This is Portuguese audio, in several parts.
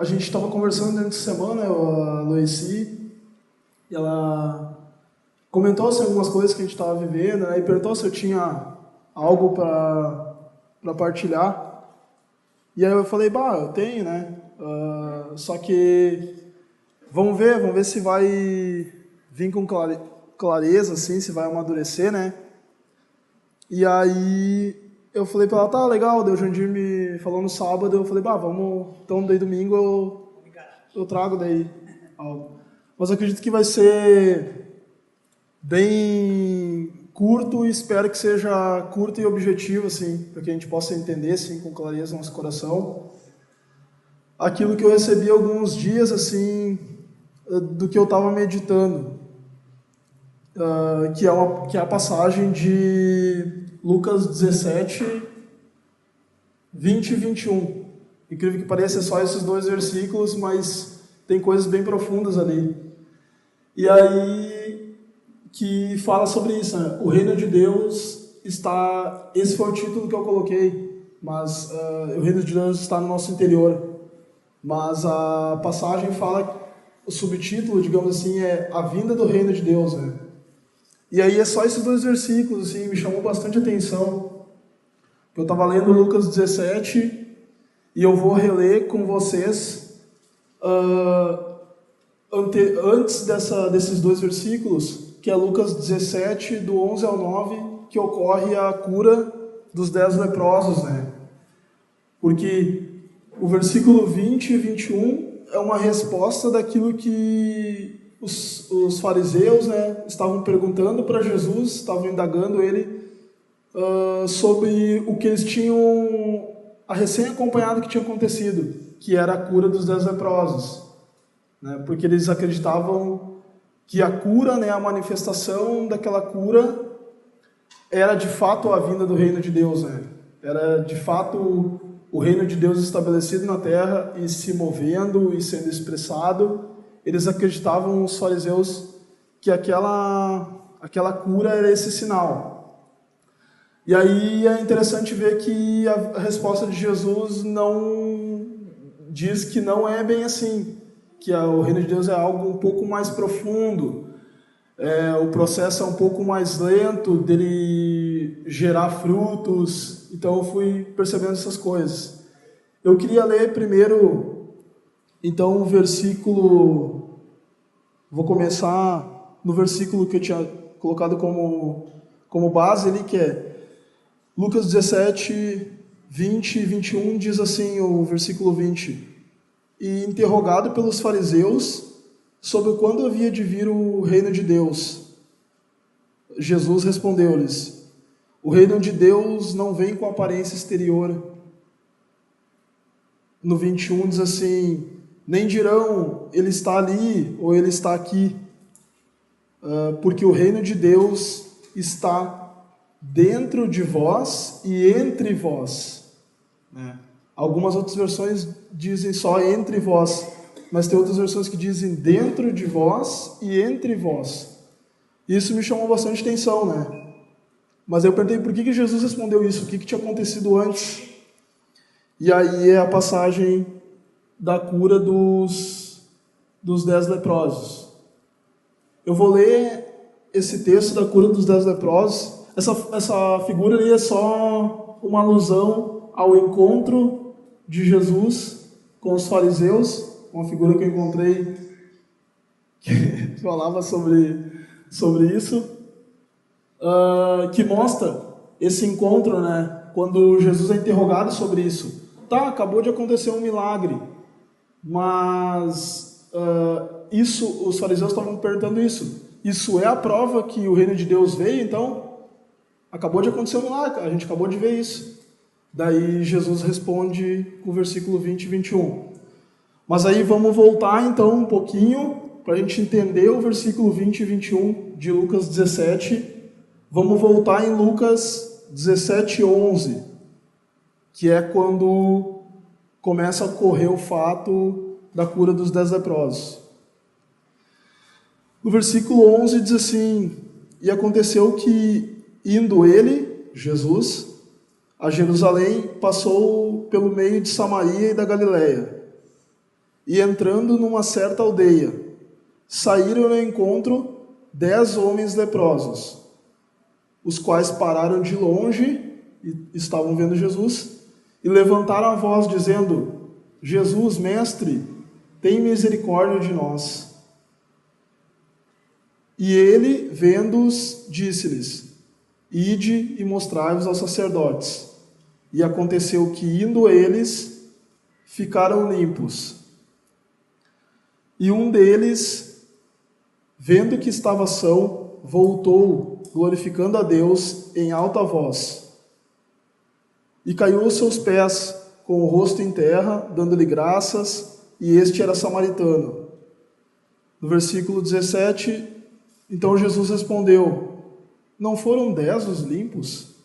a gente estava conversando durante a semana, a Loeci, e ela comentou assim, algumas coisas que a gente estava vivendo, né, e perguntou se eu tinha algo para partilhar. E aí eu falei, eu tenho, né? Só que vamos ver se vai vir com clareza, assim, se vai amadurecer, né? E aí eu falei pra ela, tá, legal, daí o Jandir me falou no sábado, eu falei, vamos, então daí domingo eu trago daí algo. Mas eu acredito que vai ser bem curto e espero que seja curto e objetivo, assim, para que a gente possa entender, assim, com clareza no nosso coração. Aquilo que eu recebi alguns dias, assim, do que eu estava meditando, que é a passagem de Lucas 17, 20 e 21. Incrível que pareça, é só esses dois versículos, mas tem coisas bem profundas ali. E aí, que fala sobre isso, né? O reino de Deus está... Esse foi o título que eu coloquei, mas o reino de Deus está no nosso interior. Mas a passagem fala, o subtítulo, digamos assim, é a vinda do reino de Deus, né? E aí é só esses dois versículos, assim, me chamou bastante atenção. Eu estava lendo Lucas 17 e eu vou reler com vocês antes desses dois versículos, que é Lucas 17, do 11 ao 9, que ocorre a cura dos 10 leprosos, né? Porque o versículo 20 e 21 é uma resposta daquilo que os fariseus, né, estavam perguntando para Jesus, estavam indagando ele sobre o que eles tinham, a recém-acompanhado que tinha acontecido, que era a cura dos 10 leprosos. Né, porque eles acreditavam que a cura, né, a manifestação daquela cura, era de fato a vinda do reino de Deus. Né, era de fato o reino de Deus estabelecido na terra e se movendo e sendo expressado. Eles acreditavam, os fariseus, que aquela cura era esse sinal. E aí é interessante ver que a resposta de Jesus não diz que não é bem assim, que o reino de Deus é algo um pouco mais profundo, o processo é um pouco mais lento dele gerar frutos. Então eu fui percebendo essas coisas. Eu queria ler primeiro, então, o versículo. Vou começar no versículo que eu tinha colocado como base ali, que é Lucas 17, 20 e 21, diz assim o versículo 20. E interrogado pelos fariseus sobre quando havia de vir o reino de Deus, Jesus respondeu-lhes: o reino de Deus não vem com aparência exterior. No 21 diz assim: nem dirão, ele está ali ou ele está aqui, porque o reino de Deus está dentro de vós e entre vós. Né? Algumas outras versões dizem só entre vós, mas tem outras versões que dizem dentro de vós e entre vós. Isso me chamou bastante atenção, né? Mas eu perguntei por que Jesus respondeu isso, o que tinha acontecido antes. E aí é a passagem da cura dos 10 leprosos. Eu vou ler esse texto da cura dos 10 leprosos. Essa figura ali é só uma alusão ao encontro de Jesus com os fariseus, uma figura que eu encontrei que falava sobre isso, que mostra esse encontro, né? Quando Jesus é interrogado sobre isso. Tá, acabou de acontecer um milagre, mas os fariseus estavam perguntando isso. Isso é a prova que o reino de Deus veio, então? Acabou de acontecer um milagre, a gente acabou de ver isso. Daí Jesus responde com o versículo 20 e 21. Mas aí vamos voltar então um pouquinho, para a gente entender o versículo 20 e 21 de Lucas 17. Vamos voltar em Lucas 17, 11, que é quando começa a ocorrer o fato da cura dos 10 leprosos. No versículo 11 diz assim: e aconteceu que, indo ele, Jesus, a Jerusalém, passou pelo meio de Samaria e da Galileia. E entrando numa certa aldeia, saíram ao encontro 10 homens leprosos, os quais pararam de longe e estavam vendo Jesus, e levantaram a voz dizendo: Jesus, mestre, tem misericórdia de nós. E ele, vendo-os, disse-lhes: Ide e mostrai-vos aos sacerdotes. E aconteceu que, indo eles, ficaram limpos. E um deles, vendo que estava são, voltou, glorificando a Deus em alta voz. E caiu aos seus pés, com o rosto em terra, dando-lhe graças, e este era samaritano. No versículo 17, então Jesus respondeu: Não foram 10 os limpos?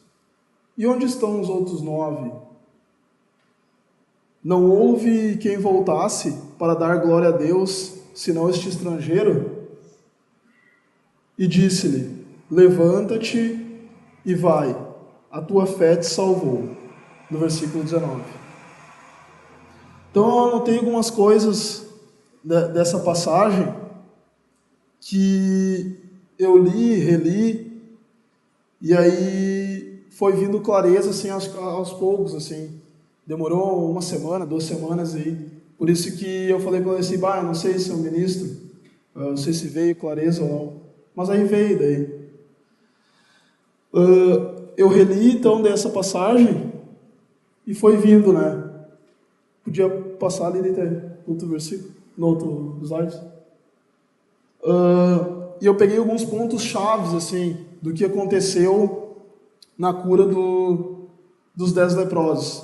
E onde estão os outros 9? Não houve quem voltasse para dar glória a Deus, senão este estrangeiro? E disse-lhe: Levanta-te e vai, a tua fé te salvou. No versículo 19. Então eu anotei algumas coisas dessa passagem que eu li, reli, e aí foi vindo clareza assim aos poucos, assim. Demorou 1 semana, 2 semanas aí. Por isso que eu falei para ele assim: eu não sei se é um ministro, eu não sei se veio clareza ou não. Mas aí veio daí. Eu reli então dessa passagem e foi vindo, né? Podia passar ali no outro versículo, no outro slide. E eu peguei alguns pontos chaves assim do que aconteceu na cura dos 10 leprosos.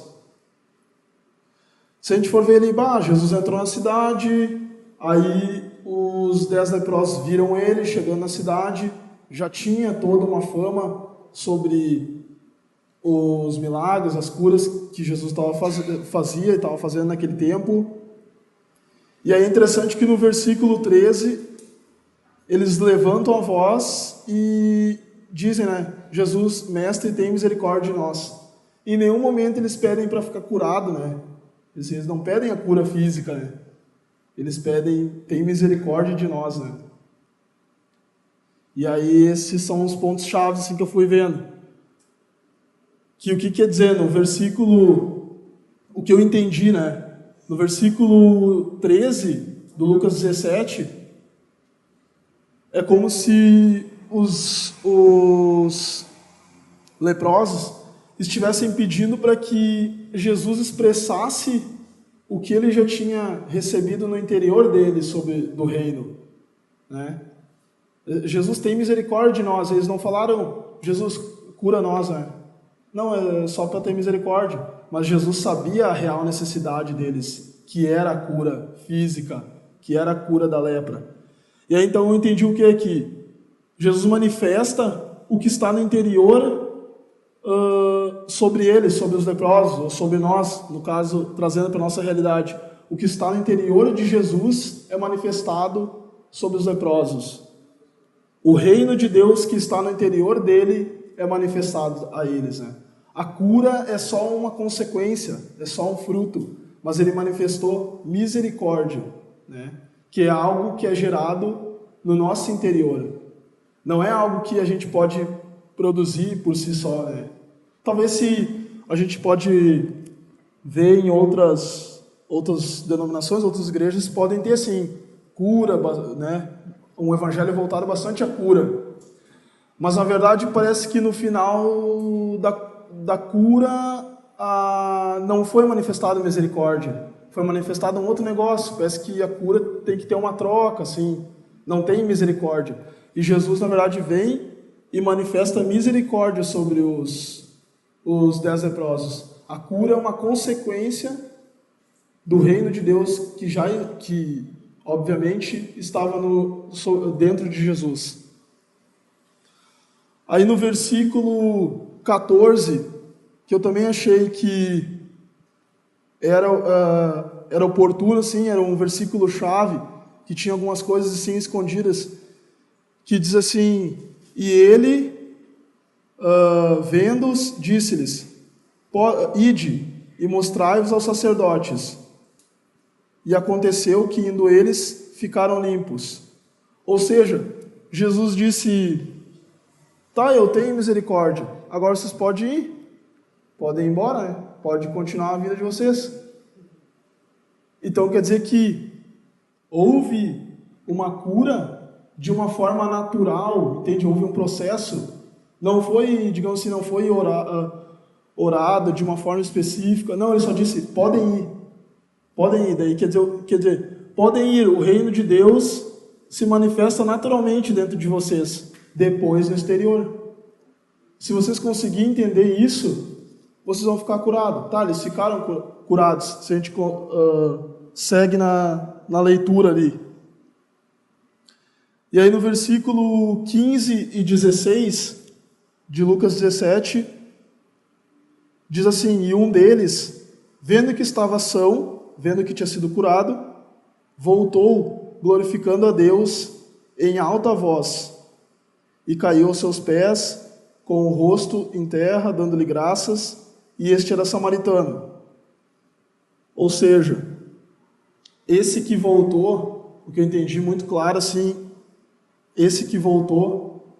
Se a gente for ver ali, Jesus entrou na cidade, aí os 10 leprosos viram ele chegando na cidade, já tinha toda uma fama sobre os milagres, as curas que Jesus fazia e estava fazendo naquele tempo. E aí é interessante que no versículo 13, eles levantam a voz e dizem, né, Jesus, mestre, tem misericórdia de nós. Em nenhum momento eles pedem para ficar curado, né? Eles não pedem a cura física, né? Eles pedem, tem misericórdia de nós, né? E aí esses são os pontos chaves assim, que eu fui vendo. Que o que quer dizer no versículo, o que eu entendi, né? No versículo 13 do Lucas 17, é como se os leprosos estivessem pedindo para que Jesus expressasse o que ele já tinha recebido no interior dele do reino, né? Jesus tem misericórdia de nós. Eles não falaram, Jesus cura nós, né? Não, é só para ter misericórdia. Mas Jesus sabia a real necessidade deles, que era a cura física, que era a cura da lepra. E aí então eu entendi o que é que Jesus manifesta o que está no interior sobre eles, sobre os leprosos, ou sobre nós, no caso, trazendo para a nossa realidade. O que está no interior de Jesus é manifestado sobre os leprosos. O reino de Deus que está no interior dele é manifestado a eles, né? A cura é só uma consequência, é só um fruto, mas ele manifestou misericórdia, né? Que é algo que é gerado no nosso interior. Não é algo que a gente pode produzir por si só, né? Talvez se a gente pode ver em outras denominações, outras igrejas podem ter assim, cura, né? Um evangelho voltado bastante à cura. Mas na verdade parece que no final da cura não foi manifestada misericórdia, foi manifestado um outro negócio. Parece que a cura tem que ter uma troca, assim, não tem misericórdia. E Jesus na verdade vem e manifesta misericórdia sobre os 10 leprosos. A cura é uma consequência do reino de Deus que obviamente estava dentro de Jesus. Aí no versículo 14, que eu também achei que era oportuno, assim, era um versículo chave, que tinha algumas coisas assim escondidas, que diz assim: e ele, vendo-os, disse-lhes: ide e mostrai-vos aos sacerdotes. e aconteceu que, indo eles, ficaram limpos. Ou seja, Jesus disse, tá, eu tenho misericórdia, agora vocês podem ir, podem ir embora, né? Pode continuar a vida de vocês. Então quer dizer que houve uma cura de uma forma natural, entende? Houve um processo, não foi, digamos assim, não foi orado de uma forma específica, não, ele só disse, podem ir, daí quer dizer, podem ir, o reino de Deus se manifesta naturalmente dentro de vocês, depois no exterior. Se vocês conseguirem entender isso, vocês vão ficar curados. Tá, eles ficaram curados, se a gente segue na leitura ali. E aí no versículo 15 e 16 de Lucas 17, diz assim, e um deles, vendo que estava são, vendo que tinha sido curado, voltou, glorificando a Deus em alta voz, e caiu aos seus pés, com o rosto em terra, dando-lhe graças, e este era samaritano. Ou seja, esse que voltou, o que eu entendi muito claro assim, esse que voltou,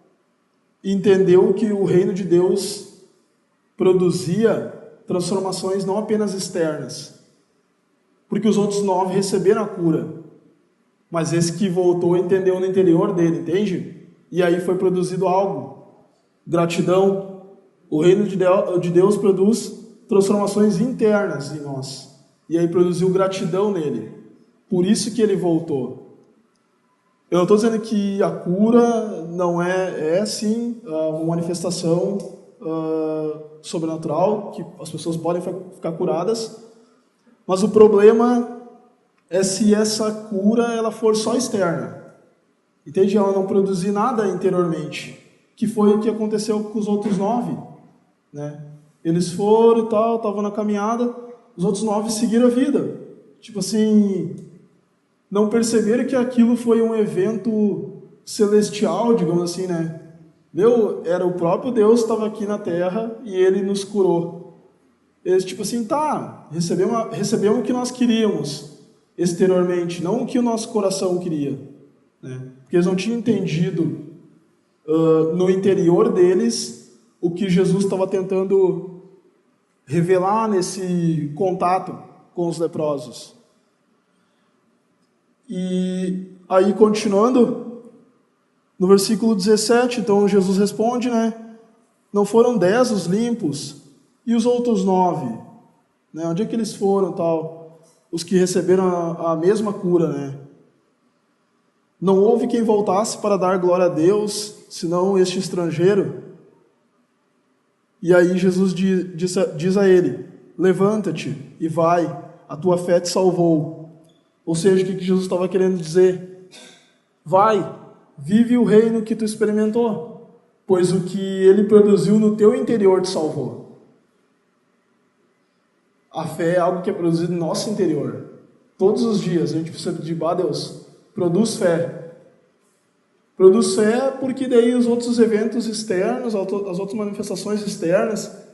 entendeu que o reino de Deus produzia transformações não apenas externas, porque os outros 9 receberam a cura, mas esse que voltou entendeu no interior dele, entende? E aí foi produzido algo, gratidão. O reino de Deus produz transformações internas em nós, e aí produziu gratidão nele, por isso que ele voltou. Eu não estou dizendo que a cura não é sim uma manifestação sobrenatural, que as pessoas podem ficar curadas, mas o problema é se essa cura ela for só externa, entende? Ela não produzir nada interiormente, que foi o que aconteceu com os outros 9, né? Eles foram e tal, estavam na caminhada, os outros 9 seguiram a vida, tipo assim, não perceberam que aquilo foi um evento celestial, digamos assim, né? Era o próprio Deus que estava aqui na Terra e Ele nos curou. Eles, tipo assim, tá, recebemos o que nós queríamos exteriormente, não o que o nosso coração queria, né? Porque eles não tinham entendido no interior deles o que Jesus estava tentando revelar nesse contato com os leprosos. E aí, continuando, no versículo 17, então Jesus responde, né? Não foram 10 os limpos, e os outros 9? Né? Onde é que eles foram, tal? Os que receberam a mesma cura, né? Não houve quem voltasse para dar glória a Deus, senão este estrangeiro. E aí Jesus diz a ele, levanta-te e vai, a tua fé te salvou. Ou seja, o que Jesus estava querendo dizer? Vai, vive o reino que tu experimentou, pois o que ele produziu no teu interior te salvou. A fé é algo que é produzido no nosso interior. Todos os dias a gente precisa pedir, Deus, produz fé. Produz fé porque daí os outros eventos externos, as outras manifestações externas,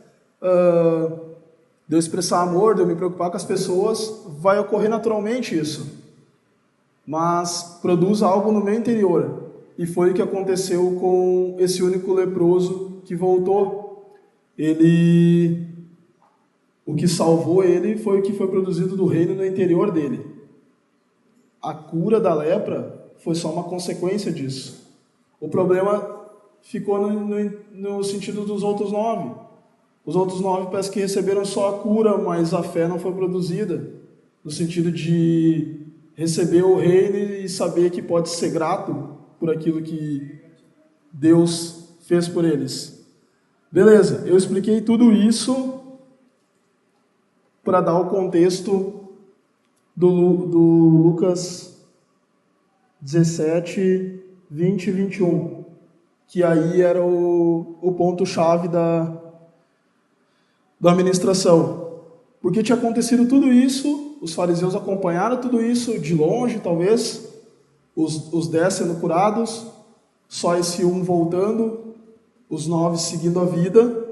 de eu expressar amor, de eu me preocupar com as pessoas, vai ocorrer naturalmente isso. Mas produz algo no meu interior. E foi o que aconteceu com esse único leproso que voltou. O que salvou ele foi o que foi produzido do reino no interior dele. A cura da lepra foi só uma consequência disso. O problema ficou no sentido dos outros 9. Os outros 9 parece que receberam só a cura, mas a fé não foi produzida, no sentido de receber o reino e saber que pode ser grato por aquilo que Deus fez por eles. Beleza, eu expliquei tudo isso para dar o contexto do Lucas 17, 20 e 21, que aí era o ponto-chave da administração. Porque tinha acontecido tudo isso, os fariseus acompanharam tudo isso de longe, talvez, os 10 sendo curados, só esse um voltando, os 9 seguindo a vida,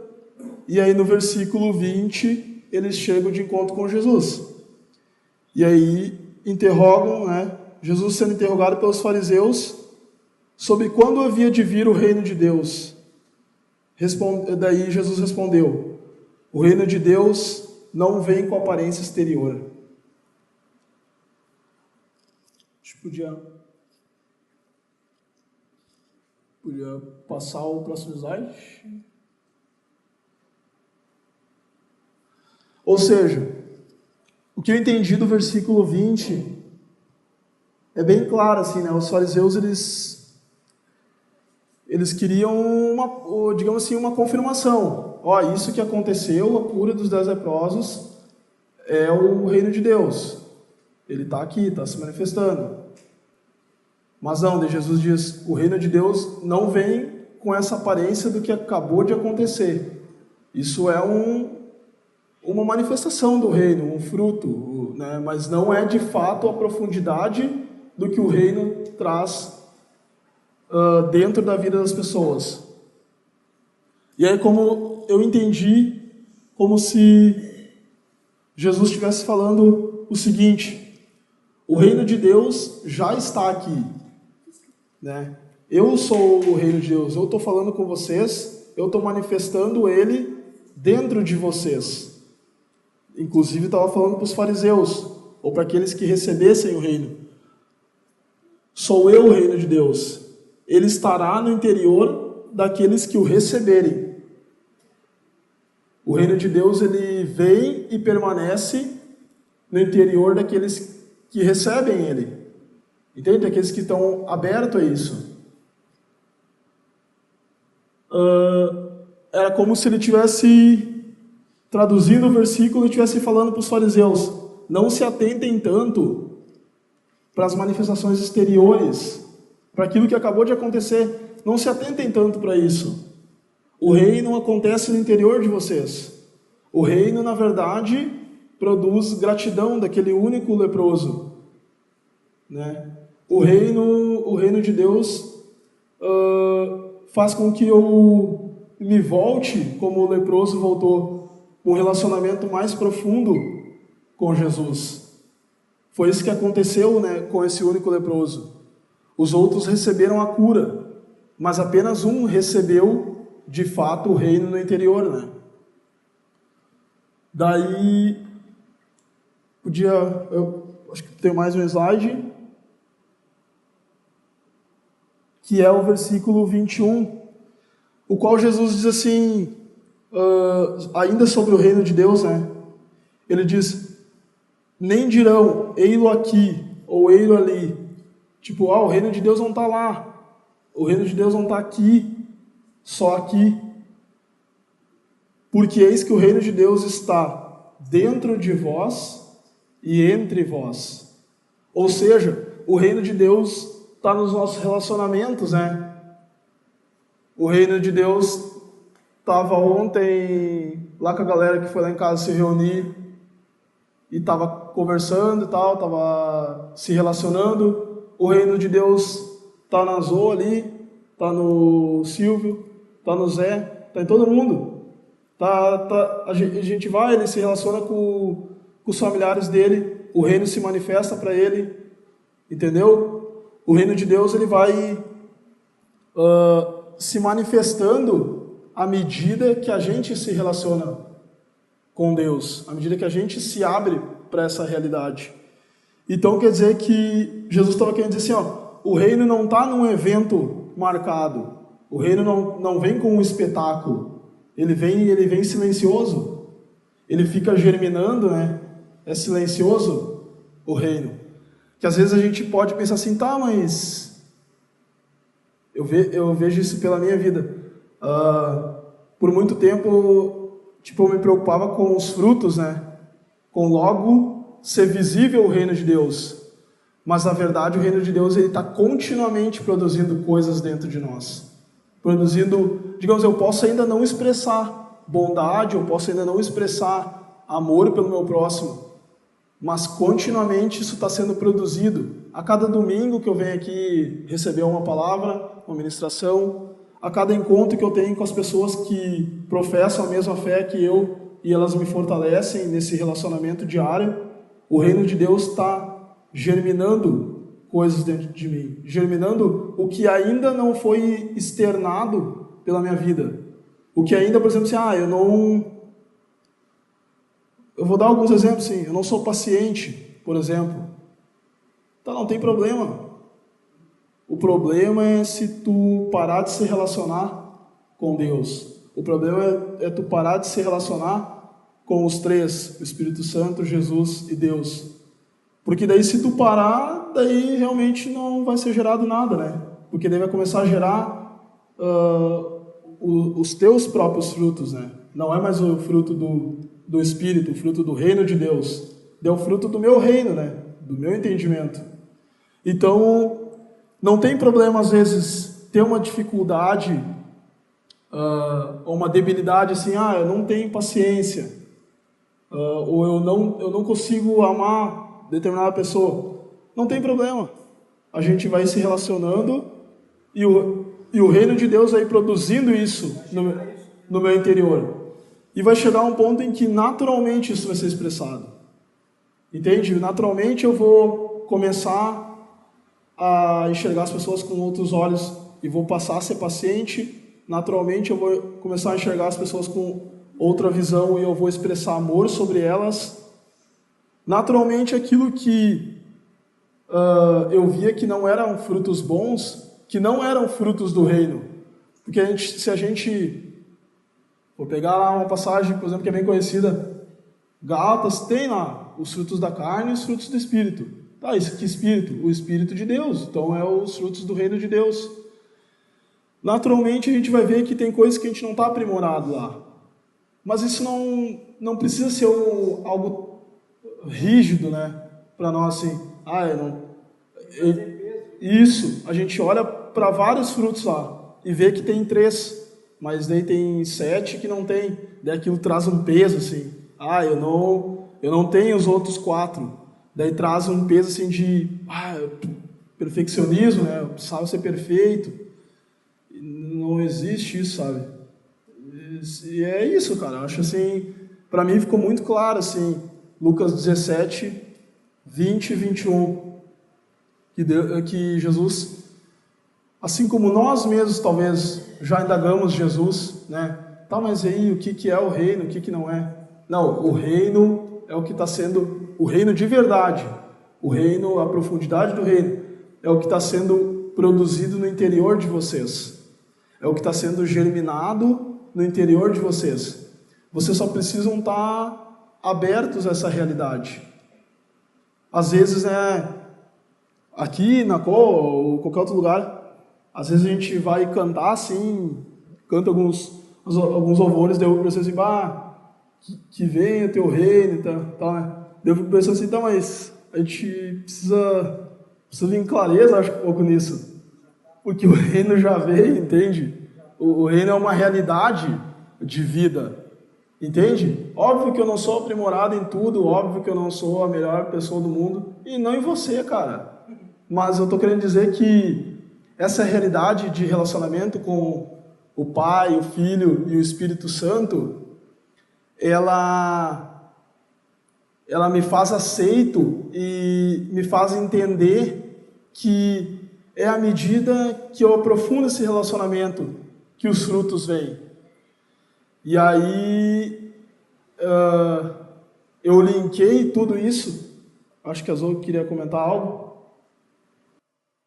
e aí no versículo 20 eles chegam de encontro com Jesus. E aí interrogam, né, Jesus sendo interrogado pelos fariseus sobre quando havia de vir o reino de Deus. Daí Jesus respondeu: o reino de Deus não vem com aparência exterior. A gente podia passar o próximo slide. Ou seja, o que eu entendi do versículo 20 é bem claro, assim, né? Os fariseus, eles queriam digamos assim, uma confirmação. Ó, isso que aconteceu, a cura dos 10 leprosos, é o reino de Deus. Ele está aqui, está se manifestando. Mas não, daí Jesus diz, o reino de Deus não vem com essa aparência do que acabou de acontecer. Isso é uma manifestação do reino, um fruto, né? Mas não é de fato a profundidade do que o reino traz dentro da vida das pessoas. E aí, como eu entendi, como se Jesus estivesse falando o seguinte: o reino de Deus já está aqui, né? Eu sou o reino de Deus, eu estou falando com vocês, eu estou manifestando ele dentro de vocês. Inclusive, estava falando para os fariseus, ou para aqueles que recebessem o reino. Sou eu o reino de Deus. Ele estará no interior daqueles que o receberem. O reino de Deus, ele vem e permanece no interior daqueles que recebem ele. Entende? Aqueles que estão abertos a isso. Era como se ele tivesse traduzindo o versículo e estivesse falando para os fariseus: não se atentem tanto para as manifestações exteriores, para aquilo que acabou de acontecer. Não se atentem tanto para isso. O reino acontece no interior de vocês. O reino, na verdade, produz gratidão daquele único leproso, né? O reino de Deus faz com que eu me volte como o leproso voltou, um relacionamento mais profundo com Jesus. Foi isso que aconteceu, né, com esse único leproso. Os outros receberam a cura, mas apenas um recebeu, de fato, o reino no interior, né? Daí, eu acho que tem mais um slide, que é o versículo 21, o qual Jesus diz assim, ainda sobre o reino de Deus, né? Ele diz: nem dirão, ei-lo aqui, ou ei-lo ali. Tipo, o reino de Deus não está lá. O reino de Deus não está aqui, só aqui. Porque eis que o reino de Deus está dentro de vós e entre vós. Ou seja, o reino de Deus está nos nossos relacionamentos, né? O reino de Deus estava ontem lá com a galera que foi lá em casa se reunir e estava conversando e tal, estava se relacionando. O reino de Deus está na Zoe ali, está no Silvio, está no Zé, está em todo mundo. A gente vai, ele se relaciona com os familiares dele, o reino se manifesta para ele, entendeu? O reino de Deus, ele vai se manifestando à medida que a gente se relaciona com Deus, à medida que a gente se abre para essa realidade. Então quer dizer que Jesus estava querendo dizer assim, o reino não está num evento marcado, o reino não vem com um espetáculo, ele vem silencioso, ele fica germinando, né? É silencioso o reino. Que às vezes a gente pode pensar assim, tá, mas eu vejo isso pela minha vida. Por muito tempo, eu me preocupava com os frutos, né? Com logo ser visível o reino de Deus. Mas na verdade o reino de Deus está continuamente produzindo coisas dentro de nós. Produzindo, digamos, eu posso ainda não expressar bondade, eu posso ainda não expressar amor pelo meu próximo, mas continuamente isso está sendo produzido. A cada domingo que eu venho aqui receber uma palavra, uma ministração, a cada encontro que eu tenho com as pessoas que professam a mesma fé que eu e elas me fortalecem nesse relacionamento diário, o reino de Deus está germinando coisas dentro de mim, germinando o que ainda não foi externado pela minha vida. O que ainda, por exemplo, assim, eu vou dar alguns exemplos, sim. Eu não sou paciente, por exemplo. Tá, não tem problema. O problema é se tu parar de se relacionar com Deus. O problema é tu parar de se relacionar com os três, o Espírito Santo, Jesus e Deus. Porque daí se tu parar, daí realmente não vai ser gerado nada, né? Porque daí vai começar a gerar os teus próprios frutos, né? Não é mais o fruto do Espírito, o fruto do reino de Deus. É o fruto do meu reino, né? Do meu entendimento. Então, não tem problema às vezes ter uma dificuldade ou uma debilidade assim, eu não tenho paciência, ou eu não consigo amar determinada pessoa. Não tem problema. A gente vai se relacionando e o reino de Deus vai produzindo isso no meu interior. E vai chegar um ponto em que naturalmente isso vai ser expressado. Entende? Naturalmente eu vou começar a enxergar as pessoas com outros olhos e vou passar a ser paciente. Naturalmente eu vou começar a enxergar as pessoas com outra visão e eu vou expressar amor sobre elas. Naturalmente aquilo que eu via que não eram frutos bons, que não eram frutos do reino. Porque se a gente vou pegar lá uma passagem, por exemplo, que é bem conhecida, Gálatas tem lá os frutos da carne e os frutos do Espírito. Tá, isso que Espírito? O Espírito de Deus. Então é os frutos do reino de Deus. Naturalmente a gente vai ver que tem coisas que a gente não está aprimorado lá. Mas isso não precisa ser algo rígido, né? Para nós assim, isso, a gente olha para vários frutos lá e vê que tem 3, mas daí tem 7 que não tem. Daí aquilo traz um peso assim. Eu não tenho os outros 4. Daí traz um peso assim de perfeccionismo, né? Eu precisava ser perfeito. Não existe isso, sabe? E é isso, cara. Eu acho assim, para mim ficou muito claro assim, Lucas 17, 20 e 21, que Jesus, assim como nós mesmos talvez já indagamos Jesus, né? Tá, mas aí o que é o reino, o que não é? Não, o reino é o que está sendo, o reino de verdade, o reino, a profundidade do reino, é o que está sendo produzido no interior de vocês, é o que está sendo germinado no interior de vocês. Vocês só precisam estar abertos a essa realidade. Às vezes, né, aqui na ou qualquer outro lugar, às vezes a gente vai cantar assim, canta alguns louvores, daí eu penso assim, que venha o teu reino e tal, né? Daí eu fico pensando assim, mas a gente precisa vir em clareza, acho, um pouco nisso. Porque o reino já veio, entende? O reino é uma realidade de vida, entende? Óbvio que eu não sou aprimorado em tudo, óbvio que eu não sou a melhor pessoa do mundo, e não em você, cara. Mas eu estou querendo dizer que essa realidade de relacionamento com o Pai, o Filho e o Espírito Santo, ela me faz aceito e me faz entender que é à medida que eu aprofundo esse relacionamento que os frutos vêm. E aí eu linkei tudo isso. Acho que a Zoe queria comentar algo.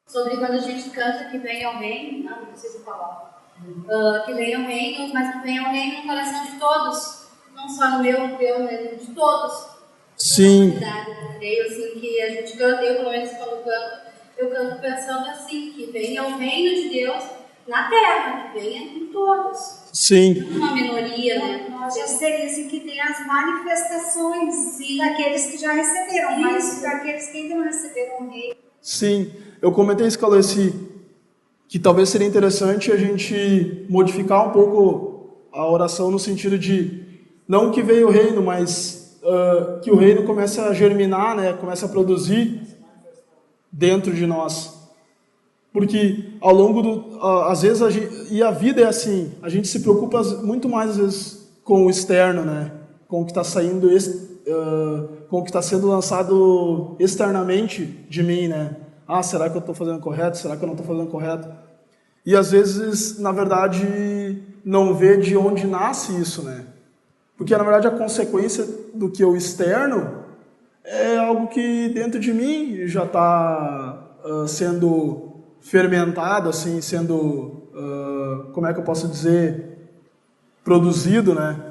Sobre quando a gente canta que venha o reino, não preciso falar. Que venha o reino, mas que venha o reino no coração de todos. Não só no meu, no teu, né? De todos. Sim. Creio assim que a gente canta, eu pelo menos quando canto, eu canto pensando assim, que venha o reino de Deus na terra, que venha em todos. Sim. Não uma minoria, né? Eu seria assim que tem as manifestações, sim, daqueles que já receberam, isso, mas daqueles que ainda não receberam o reino. Sim, eu comentei isso, Caleci, que talvez seria interessante a gente modificar um pouco a oração no sentido de, não que veio o reino, mas que o reino comece a germinar, né, comece a produzir dentro de nós. Porque ao longo às vezes, e a vida é assim, a gente se preocupa muito mais às vezes com o externo, né, com o que está saindo com o que está sendo lançado externamente de mim, né? Ah, será que eu estou fazendo correto? Será que eu não estou fazendo correto? E às vezes, na verdade, não vê de onde nasce isso, né? Porque, na verdade, a consequência do que eu externo é algo que dentro de mim já está sendo fermentado, assim, sendo, como é que eu posso dizer, produzido, né?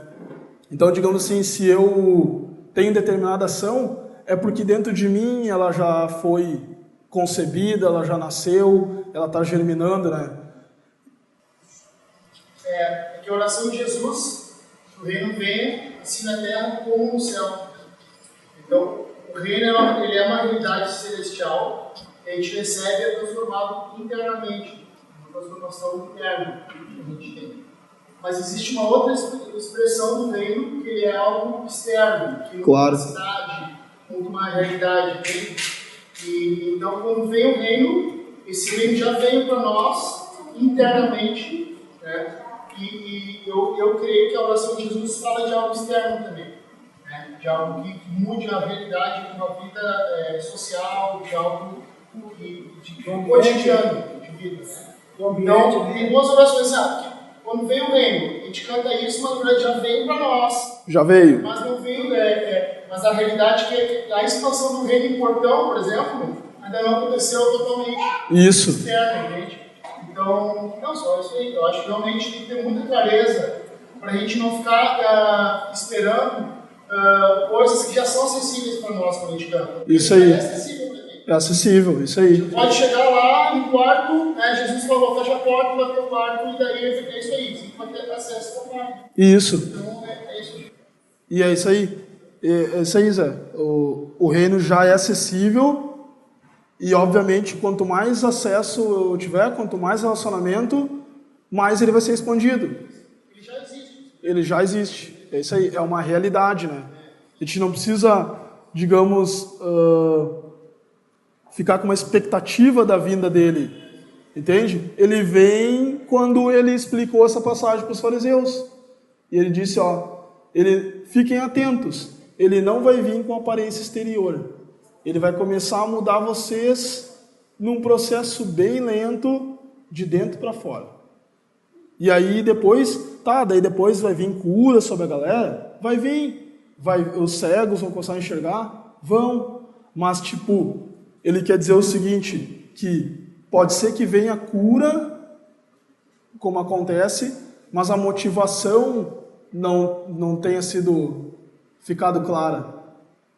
Então, digamos assim, se eu tenho determinada ação, é porque dentro de mim ela já foi concebida, ela já nasceu, ela está germinando, né? É que a oração de Jesus, o reino vem assim na terra como no céu. Então, o reino ele é uma realidade celestial que a gente recebe e é transformado internamente, uma transformação interna que a gente tem. Mas existe uma outra expressão do reino que é algo externo, que é uma cidade, uma realidade. E, então, quando vem o reino, esse reino já veio para nós internamente, né? E eu creio que a oração de Jesus fala de algo externo também, né? De algo que mude a realidade de uma vida social, de algo de cotidiano, de vida. Então, tem duas orações, sabe? Quando vem o reino, a gente canta isso, mas na verdade já veio para nós. Já veio. Mas não veio, mas a realidade é que a expansão do reino em Portão, por exemplo, ainda não aconteceu totalmente. Isso. Externo, gente. Então, não só isso aí. Eu acho que realmente tem que ter muita clareza para a gente não ficar esperando coisas que já são acessíveis para nós quando a gente canta. Isso aí. É acessível também. É acessível, isso aí. Pode chegar lá no quarto, né, Jesus falou, fecha a porta, vai ter o quarto, e daí é isso aí. Você pode ter acesso ao quarto. Isso. Então, é isso aí. E é isso aí. É isso aí, Zé. O reino já é acessível e, obviamente, quanto mais acesso eu tiver, quanto mais relacionamento, mais ele vai ser expandido. Ele já existe. Ele já existe. É isso aí. É uma realidade, né? A gente não precisa, digamos, ficar com uma expectativa da vinda dele. Entende? Ele vem quando ele explicou essa passagem para os fariseus. E ele disse, fiquem atentos. Ele não vai vir com aparência exterior. Ele vai começar a mudar vocês num processo bem lento, de dentro para fora. E aí depois, daí depois vai vir cura sobre a galera? Vai vir. Os cegos vão começar a enxergar? Vão. Mas, ele quer dizer o seguinte, que pode ser que venha cura, como acontece, mas a motivação não tenha ficado clara.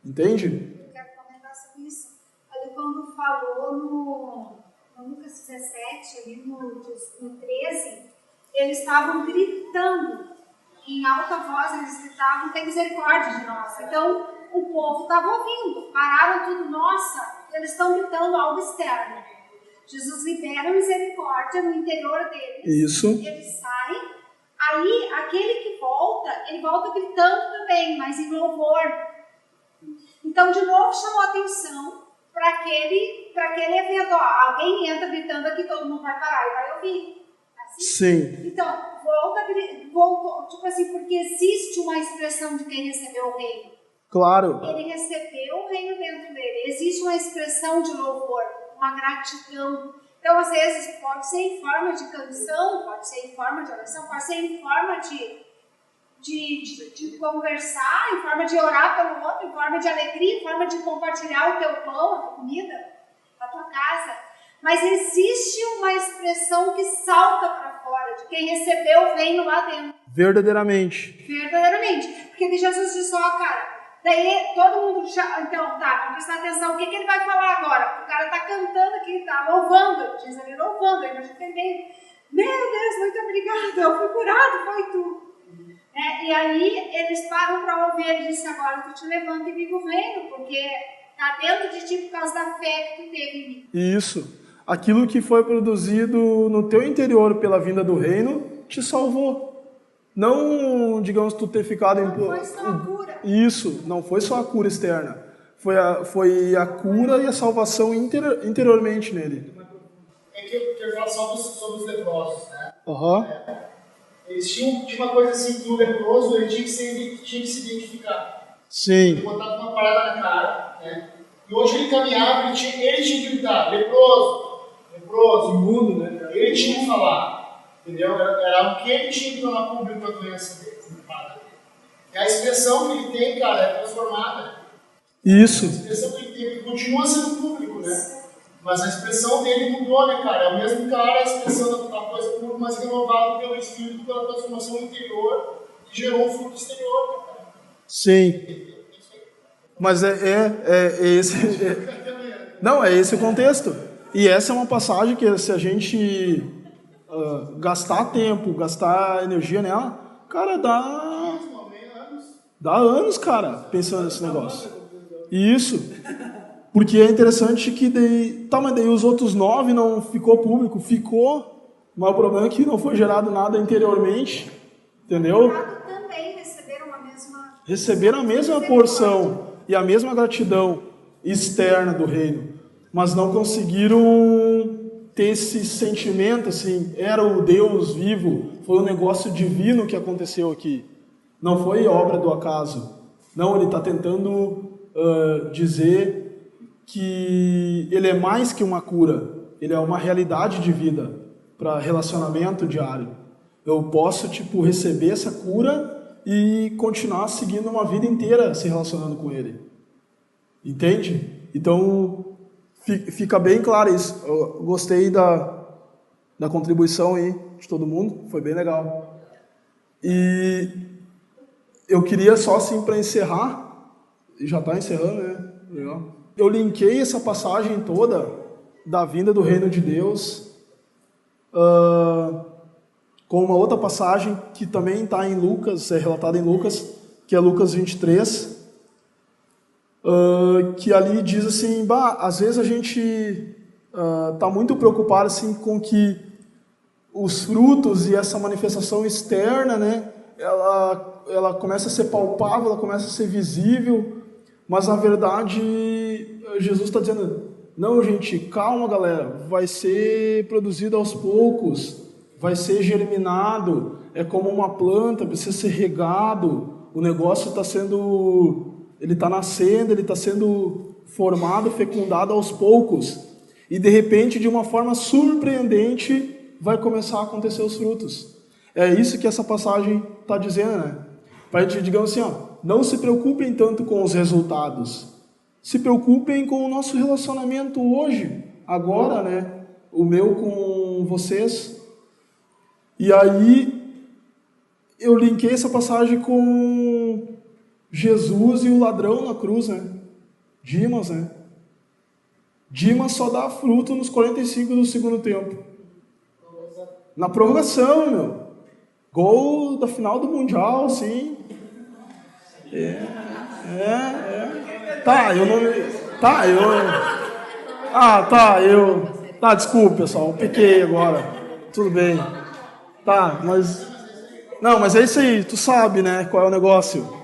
Entende? Eu quero comentar sobre isso. Ali quando falou no Lucas 17, ali no 13, eles estavam gritando, em alta voz eles gritavam, tem misericórdia de nós. Então, o povo estava ouvindo, pararam tudo, nossa, eles estão gritando algo externo. Jesus libera misericórdia no interior deles. Isso. Eles saem. Aí, aquele que volta, ele volta gritando também, mas em louvor. Então, de novo, chamou a atenção para aquele evento. Alguém entra gritando aqui, todo mundo vai parar e vai ouvir. Assim? Sim. Então, voltou, porque existe uma expressão de quem recebeu o reino. Claro. Ele recebeu o reino dentro dele. Existe uma expressão de louvor, uma gratidão. Então, às vezes, pode ser em forma de canção, pode ser em forma de oração, pode ser em forma de conversar, em forma de orar pelo outro, em forma de alegria, em forma de compartilhar o teu pão, a tua comida, a tua casa. Mas existe uma expressão que salta para fora, de quem recebeu o reino lá dentro. Verdadeiramente. Verdadeiramente. Porque Jesus disse, cara, daí todo mundo, então vamos prestar atenção, o que ele vai falar agora? O cara tá cantando aqui, tá louvando, diz ele louvando, aí a gente tem, meu Deus, muito obrigada, eu fui curado, foi tu. E aí eles param para ouvir, ele disse, agora tu te levanta e vive o reino, porque tá dentro de ti por causa da fé que tu teve em mim. Isso. Aquilo que foi produzido no teu interior pela vinda do reino te salvou. Não, digamos, tu ter ficado... Não foi só a cura. Isso, não foi só a cura externa. Foi a cura e a salvação interiormente nele. É que eu falo só sobre os leprosos, né? Aham. Eles tinham uma coisa assim, que o leproso ele tinha que se identificar. Sim. Ele botava uma parada na cara, né? E onde ele caminhava, ele tinha que gritar, leproso, leproso, imundo, né? Ele tinha que falar, entendeu? Era o que ele tinha que tornar público a doença dele. E a expressão que ele tem, cara, é transformada. Isso. A expressão que ele tem, ele continua sendo público, né? Mas a expressão dele mudou, né, cara? É o mesmo cara, a expressão da coisa pública, mas renovado pelo Espírito, pela transformação interior, que gerou um fruto exterior, né, cara? Sim. Mas é esse... Não, é esse o contexto. E essa é uma passagem que, se a gente gastar tempo, gastar energia nela, cara, dá anos, cara, pensando nesse negócio. Isso. Porque é interessante que daí... Tá, mas daí os outros 9 não ficou público? Ficou. Mas o problema é que não foi gerado nada interiormente. Entendeu? Também Receberam a mesma porção e a mesma gratidão externa do reino. Mas não conseguiram ter esse sentimento, assim, era o Deus vivo, foi um negócio divino que aconteceu aqui. Não foi obra do acaso. Não, ele está tentando dizer que ele é mais que uma cura, ele é uma realidade de vida para relacionamento diário. Eu posso, receber essa cura e continuar seguindo uma vida inteira se relacionando com ele. Entende? Então, fica bem claro isso. Eu gostei da contribuição aí de todo mundo, foi bem legal. E eu queria só assim para encerrar, já está encerrando, né? Legal. Eu linkei essa passagem toda da vinda do reino de Deus com uma outra passagem que também está em Lucas, é relatada em Lucas, que é Lucas 23, que ali diz assim, às vezes a gente está muito preocupado assim, com que os frutos e essa manifestação externa, né, ela começa a ser palpável, ela começa a ser visível, mas na verdade Jesus está dizendo, não gente, calma galera, vai ser produzido aos poucos, vai ser germinado, é como uma planta, precisa ser regado, o negócio está sendo... Ele está nascendo, ele está sendo formado, fecundado aos poucos. E, de repente, de uma forma surpreendente, vai começar a acontecer os frutos. É isso que essa passagem está dizendo, né? Para a gente, digamos assim, não se preocupem tanto com os resultados. Se preocupem com o nosso relacionamento hoje, agora, né? O meu com vocês. E aí, eu linkei essa passagem com Jesus e o ladrão na cruz, né? Dimas, né? Dimas só dá fruto nos 45 do segundo tempo. Na prorrogação, meu. Gol da final do Mundial, sim. Tá, eu não... Tá, desculpa, pessoal. Eu pequei agora. Tudo bem. Tá, mas... Não, mas é isso aí. Tu sabe, né? Qual é o negócio.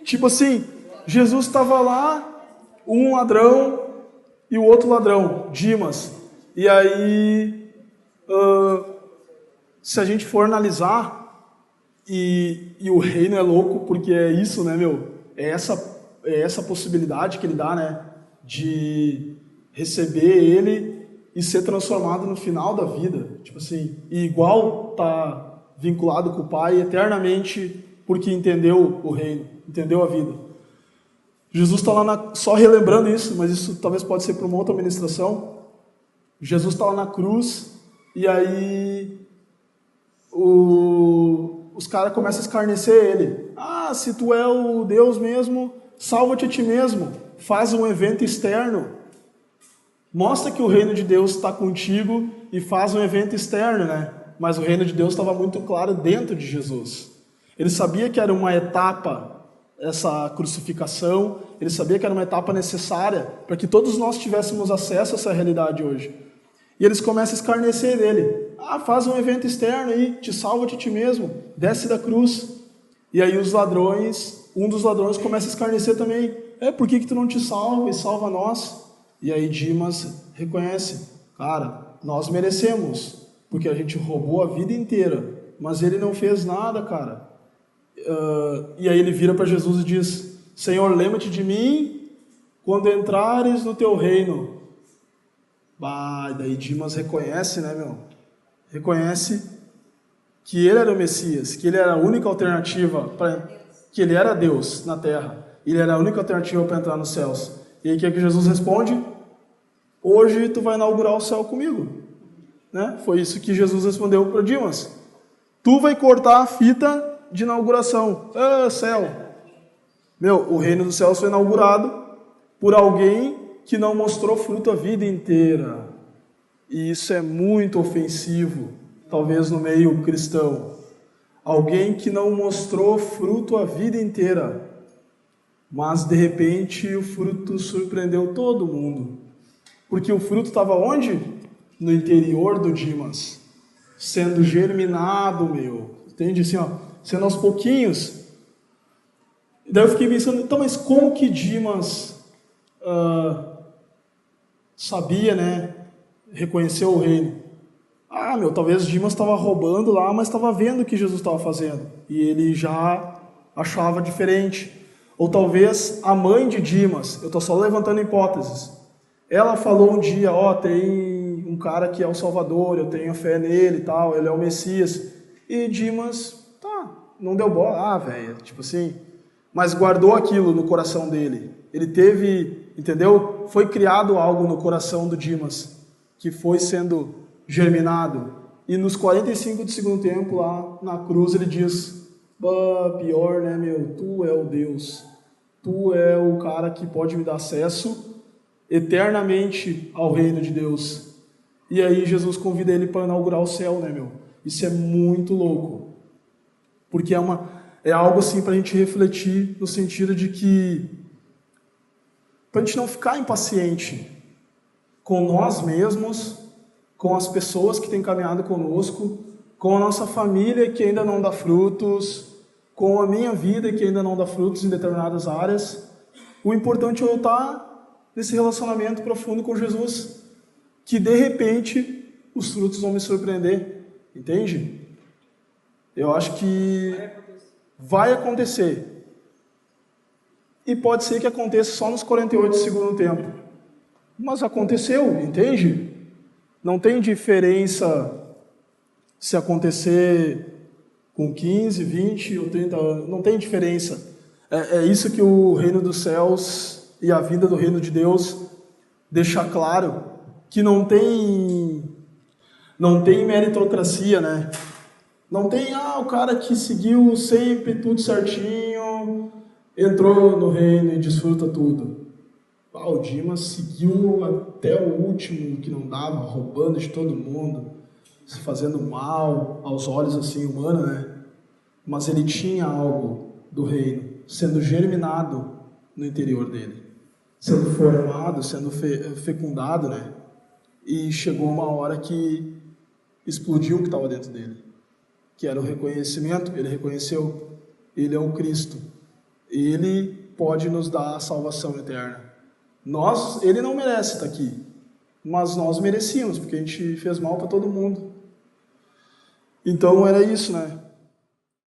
Tipo assim, Jesus estava lá, um ladrão e o outro ladrão, Dimas. E aí, se a gente for analisar, e o reino é louco, porque é isso, né, meu? É essa possibilidade que ele dá, né? De receber ele e ser transformado no final da vida. Tipo assim, e igual tá vinculado com o Pai eternamente, porque entendeu o reino, entendeu a vida. Jesus está lá, só relembrando isso, mas isso talvez pode ser para uma outra ministração. Jesus está lá na cruz, e aí os caras começam a escarnecer ele. Se tu é o Deus mesmo, salva-te a ti mesmo, faz um evento externo, mostra que o reino de Deus está contigo e faz um evento externo, né? Mas o reino de Deus estava muito claro dentro de Jesus. Ele sabia que era uma etapa, essa crucificação, ele sabia que era uma etapa necessária para que todos nós tivéssemos acesso a essa realidade hoje. E eles começam a escarnecer dele. Faz um evento externo aí, te salva-te a ti mesmo, desce da cruz. E aí um dos ladrões começa a escarnecer também. Por que tu não te salva e salva nós? E aí Dimas reconhece, cara, nós merecemos, porque a gente roubou a vida inteira, mas ele não fez nada, cara. E aí ele vira para Jesus e diz, Senhor, lembra-te de mim quando entrares no teu reino. Bah, daí Dimas reconhece, né, meu? Reconhece que ele era o Messias, que ele era a única alternativa, que ele era Deus na terra. Ele era a única alternativa para entrar nos céus. E aí o que é que Jesus responde? Hoje tu vai inaugurar o céu comigo. Né? Foi isso que Jesus respondeu para Dimas. Tu vai cortar a fita de inauguração. Ah, céu. Meu, o reino dos céus foi inaugurado por alguém que não mostrou fruto a vida inteira. E isso é muito ofensivo, talvez no meio cristão. Alguém que não mostrou fruto a vida inteira. Mas, de repente, o fruto surpreendeu todo mundo. Porque o fruto estava onde? No interior do Dimas. Sendo germinado, meu. Entende? Assim, ó, sendo aos pouquinhos. Daí eu fiquei pensando, então, mas como que Dimas sabia, né? Reconheceu o reino? Ah, meu, talvez Dimas estava roubando lá, mas estava vendo o que Jesus estava fazendo. E ele já achava diferente. Ou talvez a mãe de Dimas, eu estou só levantando hipóteses, ela falou um dia, ó, tem um cara que é o Salvador, eu tenho fé nele e tal, ele é o Messias. E Dimas, tá, não deu bola, velho, tipo assim, mas guardou aquilo no coração dele. Ele teve, entendeu? Foi criado algo no coração do Dimas, que foi sendo germinado. E nos 45 do segundo tempo, lá na cruz, ele diz, pior, né, meu, tu é o Deus. Tu é o cara que pode me dar acesso eternamente ao reino de Deus. E aí Jesus convida ele para inaugurar o céu, né, meu? Isso é muito louco. Porque é algo assim para a gente refletir no sentido de que para a gente não ficar impaciente com nós mesmos, com as pessoas que têm caminhado conosco, com a nossa família que ainda não dá frutos, com a minha vida que ainda não dá frutos em determinadas áreas. O importante é eu estar nesse relacionamento profundo com Jesus, que de repente os frutos vão me surpreender, entende? Eu acho que vai acontecer. E pode ser que aconteça só nos 48 do segundo tempo. Mas aconteceu, entende? Não tem diferença se acontecer com 15, 20 ou 30 anos. Não tem diferença. É isso que o reino dos céus e a vida do reino de Deus deixa claro, que não tem meritocracia, né? Não tem, o cara que seguiu sempre tudo certinho, entrou no reino e desfruta tudo. O Dimas seguiu até o último que não dava, roubando de todo mundo, fazendo mal aos olhos assim humanos, né? Mas ele tinha algo do reino sendo germinado no interior dele, sendo formado, sendo fecundado, né? E chegou uma hora que explodiu o que estava dentro dele, que era o reconhecimento. Ele reconheceu, ele é o Cristo, ele pode nos dar a salvação eterna. Ele não merece estar aqui, mas nós merecíamos, porque a gente fez mal para todo mundo. Então era isso, né?